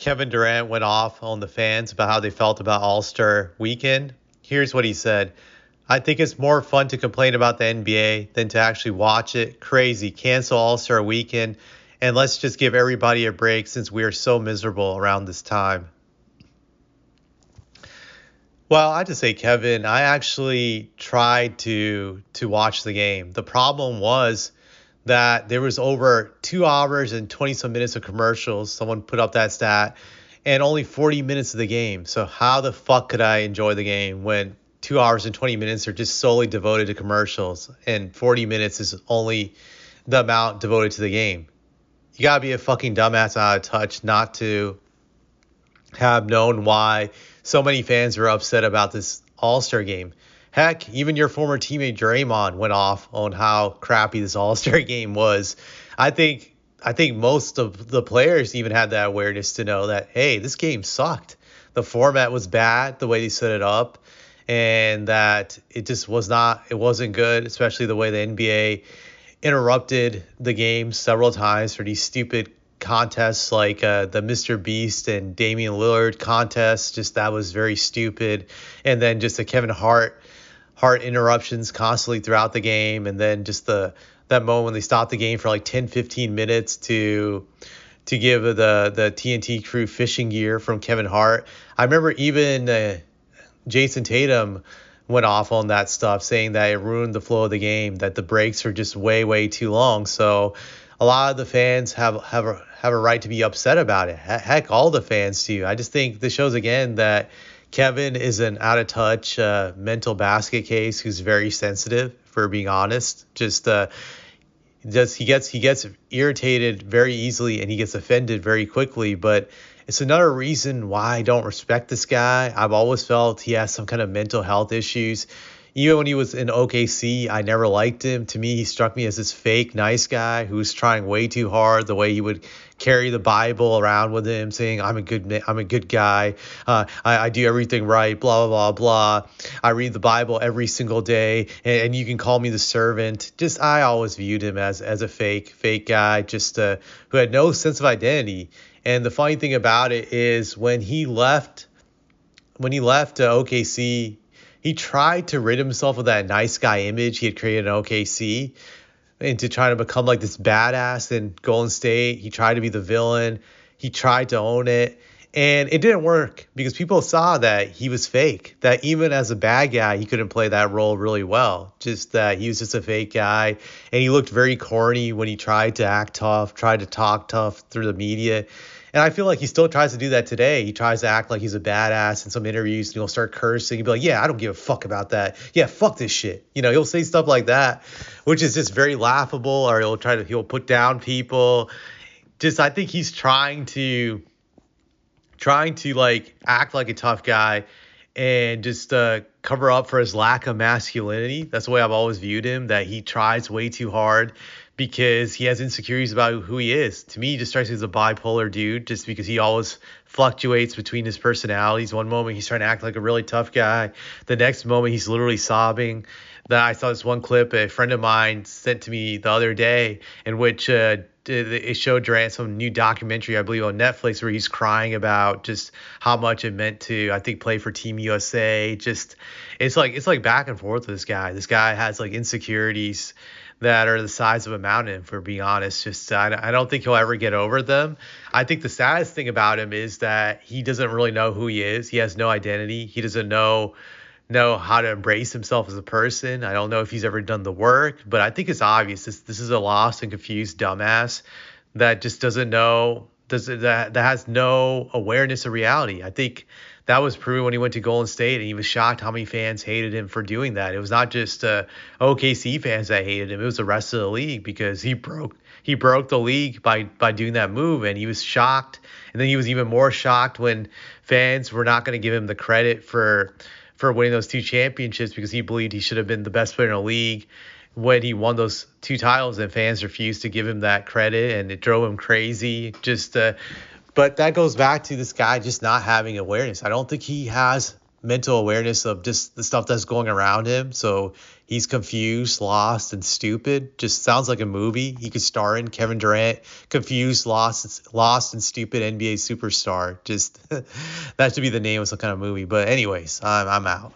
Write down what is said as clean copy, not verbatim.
Kevin Durant went off on the fans about how they felt about All-Star weekend. Here's what he said. I think it's more fun to complain about the NBA than to actually watch it. Crazy. Cancel All-Star weekend and let's just give everybody a break since we are so miserable around this time. Well, I just say, Kevin, I actually tried to watch the game. The problem was that there was over 2 hours and 20 some minutes of commercials. Someone put up that stat, and only 40 minutes of the game. So how the fuck could I enjoy the game when 2 hours and 20 minutes are just solely devoted to commercials and 40 minutes is only the amount devoted to the game? You gotta be a fucking dumbass out of touch not to have known why so many fans were upset about this All-Star game. Heck, even your former teammate Draymond went off on how crappy this All-Star game was. I think most of the players even had that awareness to know that, hey, this game sucked. The format was bad, the way they set it up, and that it wasn't good, especially the way the NBA interrupted the game several times for these stupid contests like the Mr. Beast and Damian Lillard contest. Just that was very stupid. And then just the Kevin Hart interruptions constantly throughout the game, and then just that moment when they stopped the game for like 10-15 minutes to give the TNT crew fishing gear from Kevin Hart. I remember even Jason Tatum went off on that stuff, saying that it ruined the flow of the game, that the breaks are just way too long. So a lot of the fans have a right to be upset about it. Heck, all the fans do. I just think this shows again that Kevin is an out of touch mental basket case who's very sensitive, for being honest. He gets irritated very easily and he gets offended very quickly. But it's another reason why I don't respect this guy. I've always felt he has some kind of mental health issues. Even when he was in OKC, I never liked him. To me, he struck me as this fake nice guy who was trying way too hard. The way he would carry the Bible around with him, saying, I'm a good guy. I do everything right, blah, blah, blah, blah. I read the Bible every single day, and you can call me the servant. I always viewed him as a fake guy, who had no sense of identity. And the funny thing about it is when he left OKC, he tried to rid himself of that nice guy image he had created in OKC and to try to become like this badass in Golden State. He tried to be the villain. He tried to own it. And it didn't work because people saw that he was fake, that even as a bad guy, he couldn't play that role really well. Just that he was just a fake guy. And he looked very corny when he tried to act tough, tried to talk tough through the media. And I feel like he still tries to do that today. He tries to act like he's a badass in some interviews, and he'll start cursing. He'll be like, yeah, I don't give a fuck about that. Yeah, fuck this shit. He'll say stuff like that, which is just very laughable, or he'll put down people. I think he's trying to like act like a tough guy and just cover up for his lack of masculinity. That's the way I've always viewed him, that he tries way too hard because he has insecurities about who he is. To me, he just strikes me as a bipolar dude just because he always fluctuates between his personalities. One moment he's trying to act like a really tough guy. The next moment he's literally sobbing. I saw this one clip a friend of mine sent to me the other day in which it showed Durant some new documentary, I believe, on Netflix, where he's crying about just how much it meant to, I think, play for Team USA. It's like back and forth with this guy. This guy has like insecurities that are the size of a mountain, for being honest. I don't think he'll ever get over them. I think the saddest thing about him is that he doesn't really know who he is. He has no identity. He doesn't know how to embrace himself as a person. I don't know if he's ever done the work, but I think it's obvious. This is a lost and confused dumbass that just that has no awareness of reality. I think that was proven when he went to Golden State, and he was shocked how many fans hated him for doing that. It was not just OKC fans that hated him; it was the rest of the league, because he broke the league by doing that move, and he was shocked. And then he was even more shocked when fans were not going to give him the credit for winning those two championships, because he believed he should have been the best player in the league when he won those two titles, and fans refused to give him that credit, and it drove him crazy. But that goes back to this guy just not having awareness. I don't think he has mental awareness of just the stuff that's going around him. So he's confused, lost, and stupid. Just sounds like a movie he could star in. Kevin Durant, confused, lost, and stupid NBA superstar. Just that should be the name of some kind of movie. But anyways, I'm out.